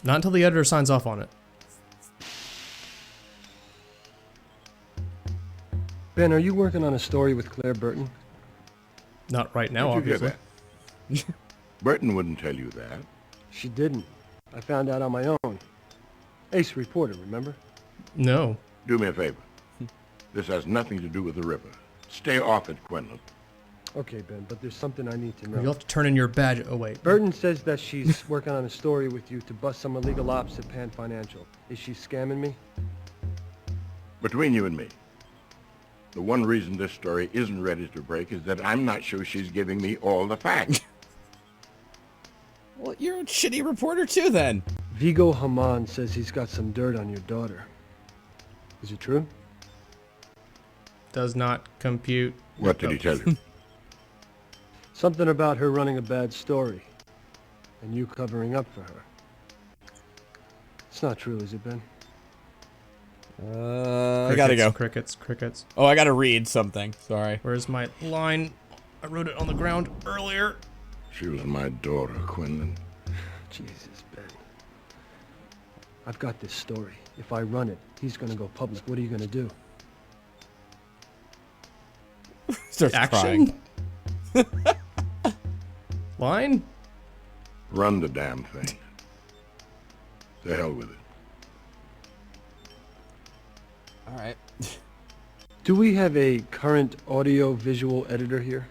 Not until the editor signs off on it. Ben, are you working on a story with Claire Burton? Not right now, How'd you obviously. hear that? Burton wouldn't tell you that. She didn't. I found out on my own. Ace reporter, remember? No. Do me a favor. This has nothing to do with the river. Stay off it, Quinlan. Okay, Ben, but there's something I need to know. You'll have to turn in your badge. Oh, wait. Burton says that she's working on a story with you to bust some illegal ops at Pan Financial. Is she scamming me? Between you and me, the one reason this story isn't ready to break is that I'm not sure she's giving me all the facts. Well, you're a shitty reporter too, then. Vigo Haman says he's got some dirt on your daughter. Is it true? Does not compute. What did he tell you? Something about her running a bad story. And you covering up for her. It's not true, is it, Ben? I gotta go. Crickets, crickets. Oh, I gotta read something. Sorry. Where's my line? I wrote it on the ground earlier. She was my daughter, Quinlan. Jesus, Ben. I've got this story. If I run it, he's gonna go public. What are you gonna do? Starts Action? crying. Line? Run the damn thing. To hell with it. All right. Do we have a current audio-visual editor here?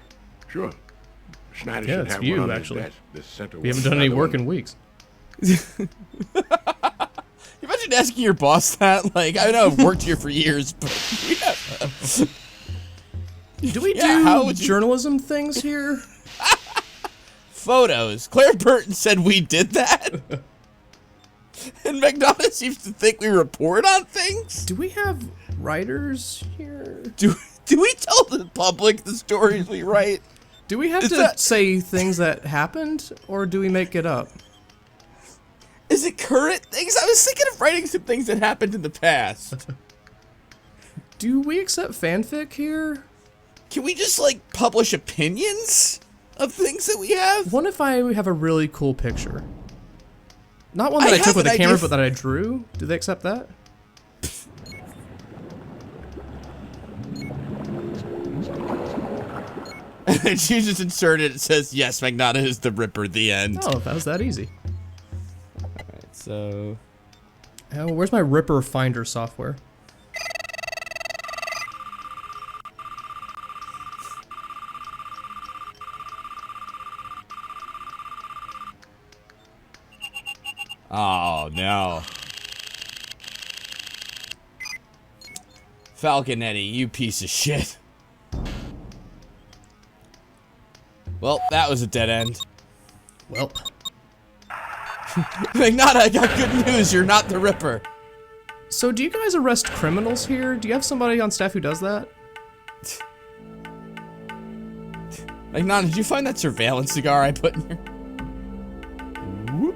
Sure. Schneider Yeah, should it's have you, one on actually. his desk. This center We haven't one, done any another work one. in weeks. Imagine asking your boss that. Like, I know I've worked here for years, but Do we Yeah, how do would you- journalism things here? photos. Claire Burton said we did that. And McDonough seems to think we report on things. Do we have writers here? Do we tell the public the stories we write? Do we have Is to that- say things that happened, or do we make it up? Is it current things? I was thinking of writing some things that happened in the past. Do we accept fanfic here? Can we just, like, publish opinions of things that we have? What if I have a really cool picture? Not one that I I took have with an a camera, idea but that I drew? Do they accept that? And she just inserted, it says, yes, McDonough is the Ripper, the end. Oh, that was that easy. Alright, so... Oh, where's my Ripper Finder software? Oh, no. Falconetti, you piece of shit. Well, that was a dead end. Well, McDonough, I got good news. You're not the Ripper. so do you guys arrest criminals here? Do you have somebody on staff who does that? McDonough, did you find that surveillance cigar I put in here? Whoop.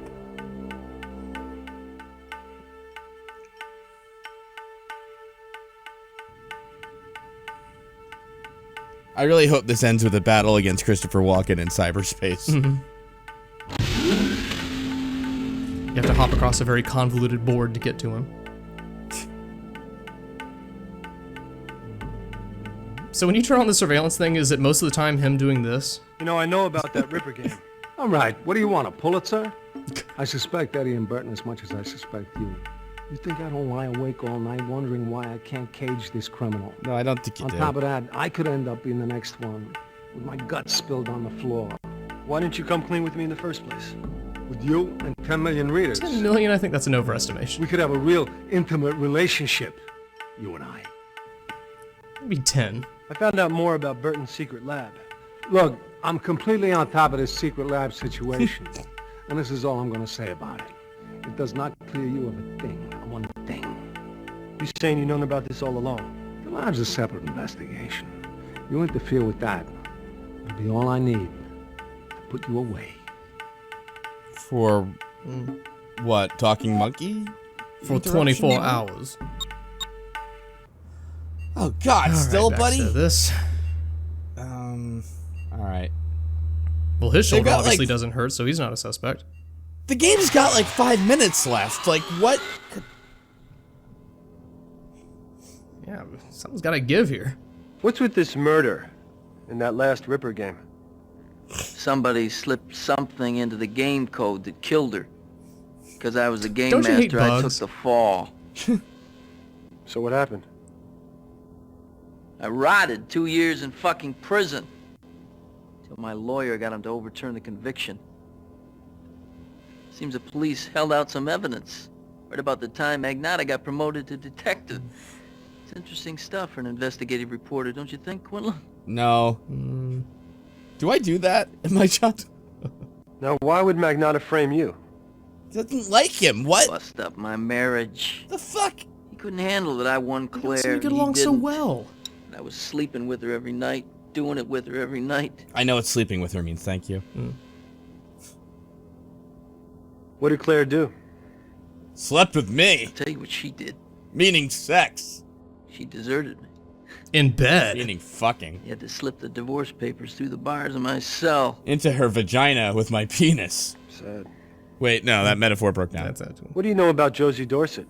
I really hope this ends with a battle against Christopher Walken in cyberspace. You have to hop across a very convoluted board to get to him. So when you turn on the surveillance thing, is it most of the time him doing this? You know, I know about that Ripper game. All right, what do you want, a Pulitzer? I suspect Eddie and Burton as much as I suspect you. You think I don't lie awake all night wondering why I can't cage this criminal? No, I don't think you On do. top of that, I could end up being the next one, with my guts spilled on the floor. Why didn't you come clean with me in the first place? With you and 10 million readers. 10 million, I think that's an overestimation. We could have a real intimate relationship, you and I. Maybe 10. I found out more about Burton's secret lab. Look, I'm completely on top of this secret lab situation, and this is all I'm going to say about it. It does not clear you of a thing, one thing. You saying you known about this all along? The lab's a separate investigation. You interfere with that, it'll be all I need to put you away. For what? Talking monkey? For Interruption 24 here? hours. Oh God, still, back buddy? to this. All right. Well, his shoulder got, obviously like- doesn't hurt, so he's not a suspect. The game's got like 5 minutes left. Like, what? Yeah, something's gotta give here. What's with this murder in that last Ripper game? Somebody slipped something into the game code that killed her. Because I was the game Don't you hate master, I took bugs? the fall. So what happened? I rotted 2 years in fucking prison. Till my lawyer got him to overturn the conviction. Seems the police held out some evidence. Right about the time Magnata got promoted to detective. It's interesting stuff for an investigative reporter, don't you think, Quinlan? No. Do I do that in my job? Now, why would Magnata frame you? Doesn't like him. What? Bust up my marriage. The fuck? He couldn't handle that I won You Claire. guys seem to get and he along so didn't. well. And I was sleeping with her every night, doing it with her every night. I know what sleeping with her means. Thank you. What did Claire do? Slept with me. I'll tell you what she did. Meaning sex. She deserted me. In bed. Meaning fucking. You had to slip the divorce papers through the bars of my cell. Into her vagina with my penis. Sad. Wait, no, that metaphor broke down. That's it. What do you know about Josie Dorset?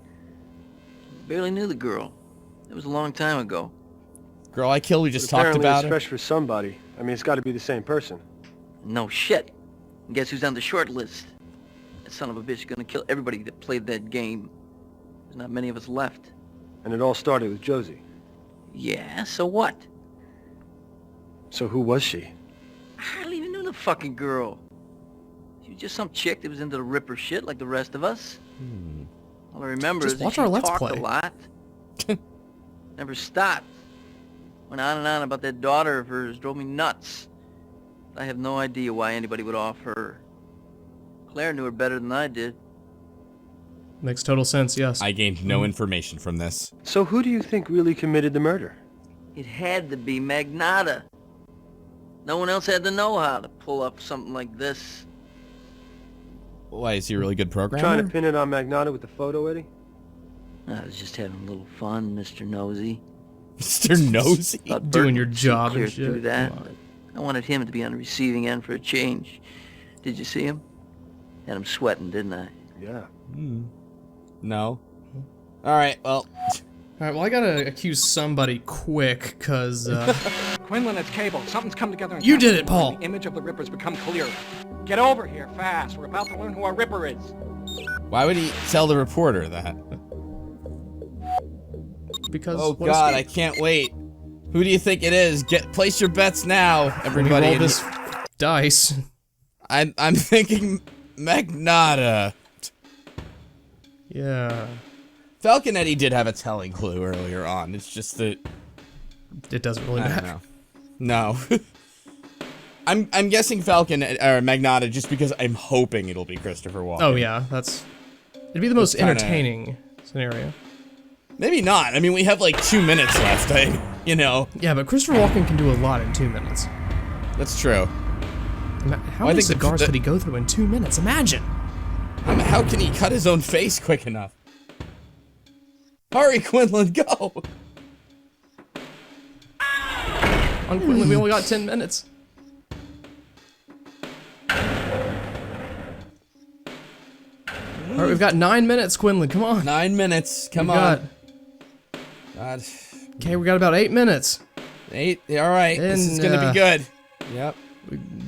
Barely knew the girl. It was a long time ago. Girl I killed, we just But talked apparently about it's her. fresh for somebody. I mean, it's got to be the same person. No shit. And guess who's on the short list? That son of a bitch is gonna kill everybody that played that game. There's not many of us left. And it all started with Josie. Yeah, so what? So who was she? I hardly even knew the fucking girl. She was just some chick that was into the Ripper shit like the rest of us. All I remember Just is that watch she our Let's talked Play. a lot. Never stopped. Went on and on about that daughter of hers. Drove me nuts. I have no idea why anybody would off her. Claire knew her better than I did. Makes total sense, yes. I gained no information from this. So who do you think really committed the murder? It had to be Magnata. No one else had the know-how to pull up something like this. Why, is he a really good programmer? Trying to pin it on Magnata with the photo, Eddie? I was just having a little fun, Mr. Nosy. Mr. Nosy? Thought Doing Burton your would see job clear and shit. through that, Come on. but I wanted him to be on the receiving end for a change. Did you see him? Had him sweating, didn't I? Yeah. No. Alright, well. Alright, well, I gotta accuse somebody quick, cause, Quinlan, it's Cable. Something's come together in You Castle did it, Paul. The image of the Ripper's become clearer. Get over here, fast. We're about to learn who our Ripper is. Why would he tell the reporter that? because... Oh what god, I escape? can't wait. Who do you think it is? Place your bets now, Let me everybody. roll in this the- dice. I'm thinking Magnata. Yeah. Falconetti did have a telling clue earlier on. It's just that It doesn't really I don't matter. know. No. I'm guessing Falcon or Magnata just because I'm hoping it'll be Christopher Walken. Oh, yeah, that's... It'd be the most kinda- entertaining scenario. Maybe not. I mean, we have like 2 minutes left. You know. Yeah, but Christopher Walken can do a lot in 2 minutes. That's true. How Well, I many think the- cigars could he go through in 2 minutes? Imagine! How can he cut his own face quick enough? Hurry, Quinlan, go! On Quinlan, we only got 10 minutes. Alright, we've got 9 minutes, Quinlan, come on. 9 minutes. Come We on. got- God. Okay, we got about 8 minutes. 8. All right. This is And, gonna be good. Yep.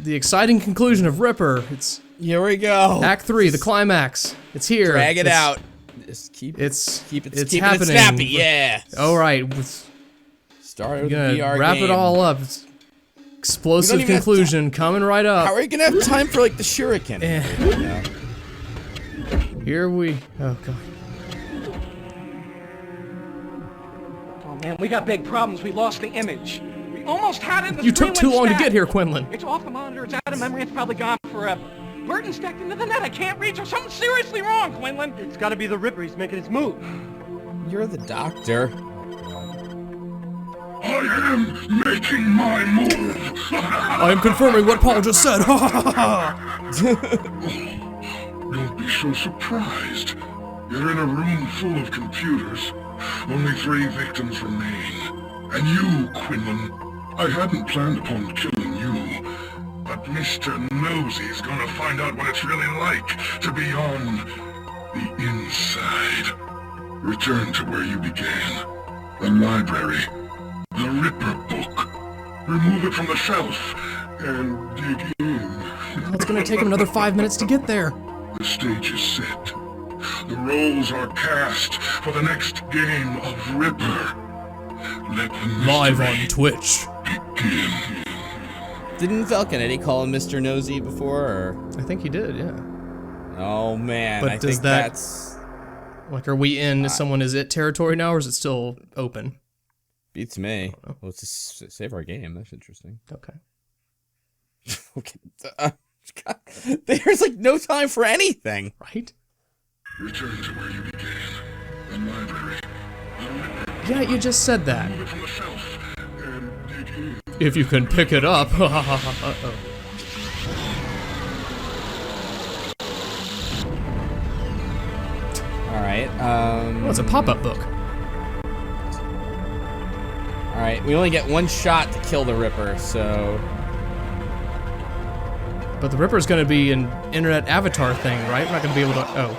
The exciting conclusion of Ripper. It's Here we go. Act 3, the climax. It's here. Drag it It's- out. Just keep it It's keeping it's it happening. snappy. Yeah. Alright, Start we're with the gonna VR wrap game. it all up. It's explosive even have conclusion coming right up. How are we gonna have time for like the shuriken? Eh. Here we... Oh, God. Oh man, we got big problems. We lost the image. We almost had it in the You took screen too went long to static. get here, Quinlan. It's off the monitor, it's out of memory, it's probably gone forever. Burton's stacked into the net, I can't reach her. Something's seriously wrong, Quinlan. It's got to be the Ripper. He's making his move. You're the doctor. I am making my move. I am confirming what Paul just said. Don't be so surprised. You're in a room full of computers. Only 3 victims remain. And you, Quinlan. I hadn't planned upon killing you. But Mr. Nosey's gonna find out what it's really like to be on the inside. Return to where you began. The library. The Ripper book. Remove it from the shelf and dig in. Well, it's gonna take him another 5 minutes to get there. The stage is set. The roles are cast for the next game of Ripper. Let the Live mystery on Twitch. begin. Didn't Falcon Eddie call him Mr. Nosy before, or? I think he did, yeah. Oh man, But I does think that- that's Like, are we in someone is it territory now, or is it still open? beats me. Well, let's just save our game. That's interesting. Okay. Okay. God, there's like no time for anything. Right? Return to where you began. The library. The Ripper. Yeah, you just said that. Remove it from the shelf and dig in. If you can pick it up. Uh-oh. All right. Oh, it's a pop-up book. All right. We only get one shot to kill the Ripper, so. But the Ripper's gonna be an internet avatar thing, right? We're not gonna be able to. Oh.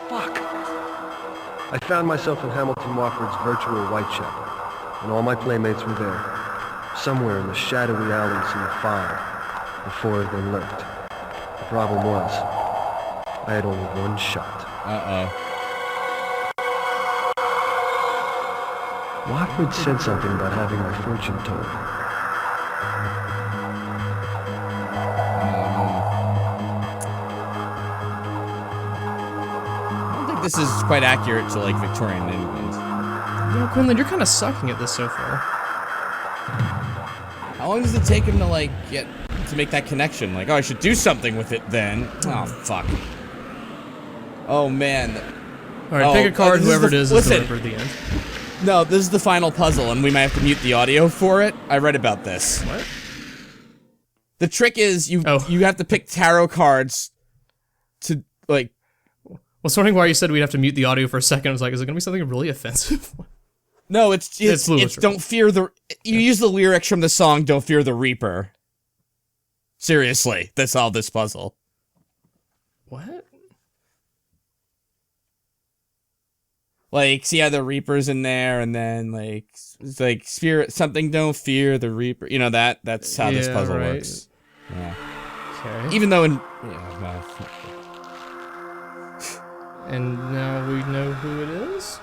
Fuck! I found myself in Hamilton Wofford's virtual Whitechapel, and all my playmates were there, somewhere in the shadowy alleys in the fog, before they lurked. The problem was, I had only one shot. Uh-oh. Wofford said something about having my fortune told. I don't think this is quite accurate to like Victorian England. You know, Quinlan, you're kind of sucking at this so far. How long does it take him to like get to make that connection? Like, oh, I should do something with it then. Oh fuck. Oh man. All right, pick a card. this is Whoever the- it is the listen. Ripper at the end. No, this is the final puzzle, and we might have to mute the audio for it. I read about this. What? The trick is you Oh. you have to pick tarot cards to like. Well, wondering why you said we'd have to mute the audio for a second. I was like, is it gonna be something really offensive? No, it's Lewis don't fear the. You use the lyrics from the song "Don't Fear the Reaper." Seriously, that's all this puzzle. What? Like, see how the Reaper's in there, and then like it's like spirit something. Don't fear the Reaper. You know that's how this Yeah, puzzle right. works. Yeah. Okay. Even though in yeah, And now we know who it is.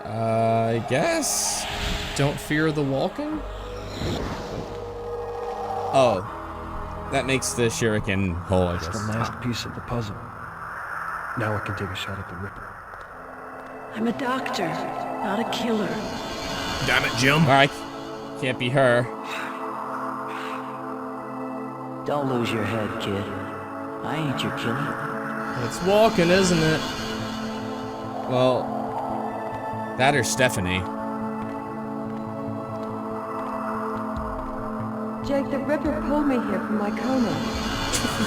I guess. Don't fear the walking. Oh, that makes the shuriken hole. I It's guess. the last piece of the puzzle. Now I can take a shot at the Ripper. I'm a doctor, not a killer. Damn it, Jim. All right, can't be her. Don't lose your head, kid. I ain't your killer. It's walking, isn't it? Well, that or Stephanie. Jake, the Ripper pulled me here from my coma.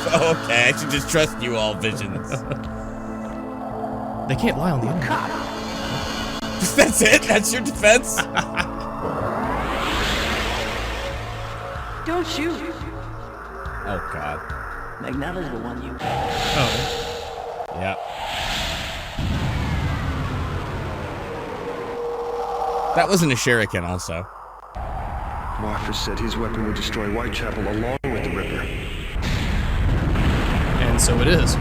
Okay, I should just trust you all, Visions. They can't lie on the internet. That's it? That's your defense? Don't shoot. Oh, God. Magnella's the one you... Oh. Yeah. That wasn't a shuriken, also. Walker said his weapon would destroy Whitechapel along with the Ripper. And so it is.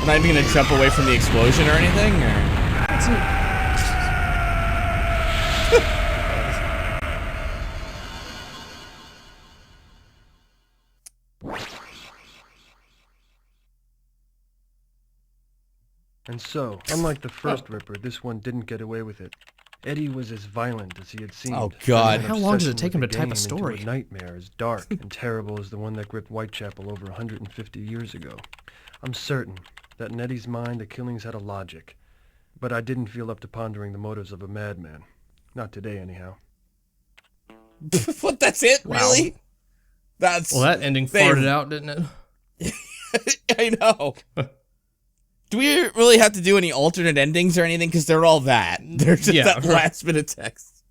I'm not even gonna jump away from the explosion or anything, or? And so, unlike the first Ripper, this one didn't get away with it. Eddie was as violent as he had seemed. Oh, God. An How long does it obsession take him with to the type a game into story? A nightmare as dark and terrible as the one that gripped Whitechapel over 150 years ago. I'm certain that in Eddie's mind the killings had a logic, but I didn't feel up to pondering the motives of a madman. Not today, anyhow. What, that's it? Wow. Really? That's... Well, that ending They- farted out, didn't it? I know. Do we really have to do any alternate endings or anything? Because they're all that. They're just Yeah, that right. last bit of text.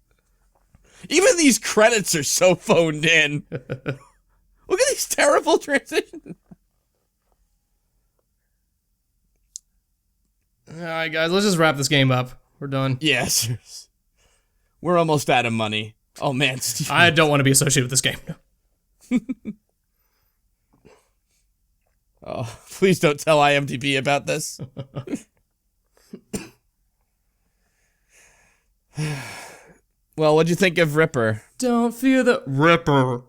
Even these credits are so phoned in. Look at these terrible transitions. Alright, guys, let's just wrap this game up. We're done. Yes. We're almost out of money. Oh, man. Steve. I don't want to be associated with this game. Oh, please don't tell IMDb about this. Well, what'd you think of Ripper? Don't fear the Ripper.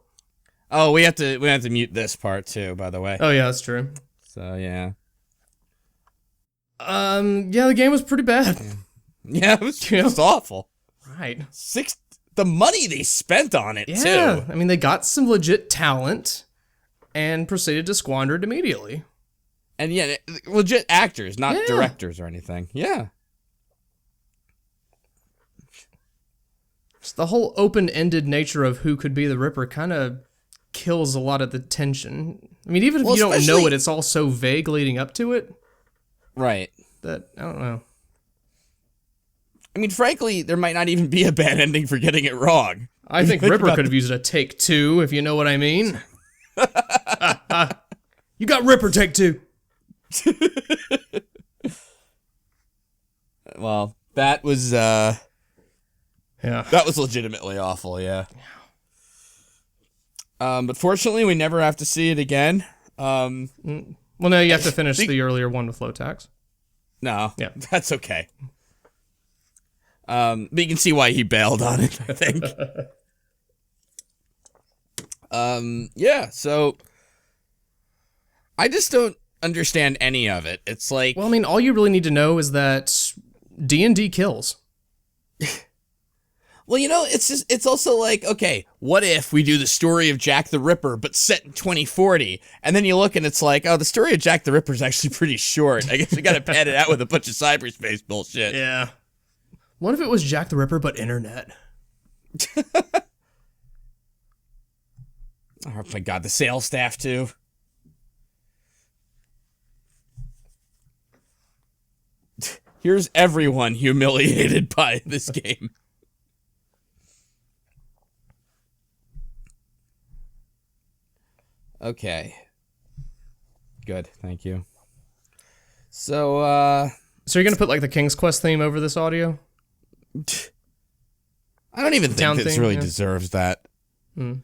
Oh, we have to mute this part too, by the way. Oh yeah, that's true. So yeah. Yeah, the game was pretty bad. Yeah, it was just awful. Right. The money they spent on it Yeah. too. I mean, they got some legit talent and proceeded to squander it immediately. And yeah, legit actors, not Yeah. directors or anything. Yeah. Just the whole open-ended nature of who could be the Ripper kind of kills a lot of the tension. I mean, even if you don't know it, it's all so vague leading up to it. Right. That, I don't know. I mean, frankly, there might not even be a bad ending for getting it wrong. I think Ripper could have used a take 2, if you know what I mean. You got Ripper, take 2. Well, that was Yeah. that was legitimately awful, yeah. But fortunately, we never have to see it again. Well, no, you have to finish the earlier one with low tax. No, Yeah. that's okay. But you can see why he bailed on it, I think. Yeah, so I just don't understand any of it. It's like, Well, I mean, all you really need to know is that D&D kills. well, you know, it's also like, okay, what if we do the story of Jack the Ripper, but set in 2040? And then you look and it's like, oh, the story of Jack the Ripper is actually pretty short. I guess we gotta pad it out with a bunch of cyberspace bullshit. Yeah. What if it was Jack the Ripper, but internet? Oh my god, the sales staff too. Here's everyone humiliated by this game. Okay. Good, thank you. So, So you're gonna put like the King's Quest theme over this audio? I don't even Town think this theme, really yeah. deserves that. Hmm.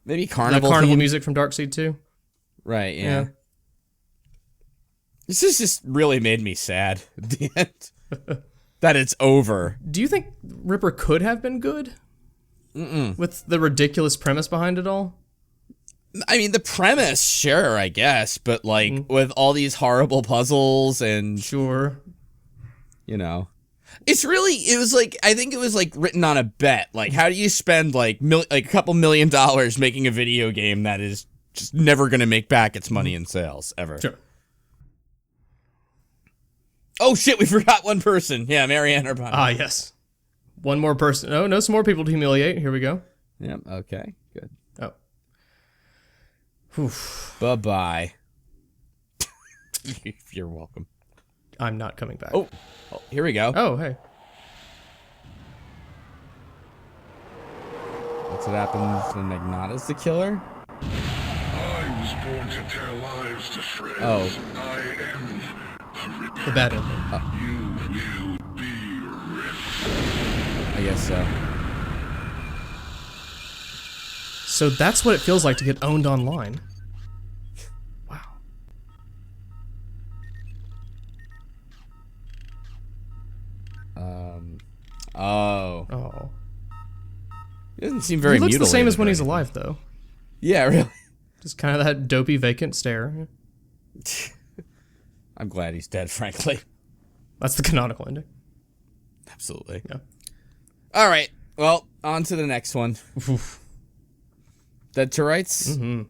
Maybe The Carnival carnival theme? music from Darkseid 2? Right, yeah. Yeah. This has just really made me sad at the end. That it's over. Do you think Ripper could have been good? With the ridiculous premise behind it all? I mean, the premise, sure, I guess, but like with all these horrible puzzles and, Sure. you know, it was like, I think it was like written on a bet. Like, how do you spend like a couple $1 million making a video game that is just never going to make back its money in sales ever? Sure. Oh shit, we forgot one person. Yeah, Marianne Urbano. Ah, yes. One more person. Oh, no, some more people to humiliate. Here we go. Yep, okay, good. Oh. Oof. Bye-bye. You're welcome. I'm not coming back. Oh, here we go. Oh, hey. That's what happens when Magnata's the killer? I was born to tear lives to shreds. Oh. I am the Ripper. The bad ending. You will be ripped. I guess so. So that's what it feels like to get owned online. Wow. Oh. Oh. He doesn't seem very He looks the same as mutilated when or he's anything. alive, though. Yeah, really. Just kind of that dopey, vacant stare. I'm glad he's dead, frankly. That's the canonical ending. Absolutely. Yeah. All right. Well, on to the next one. Dead to Rights. Mm-hmm.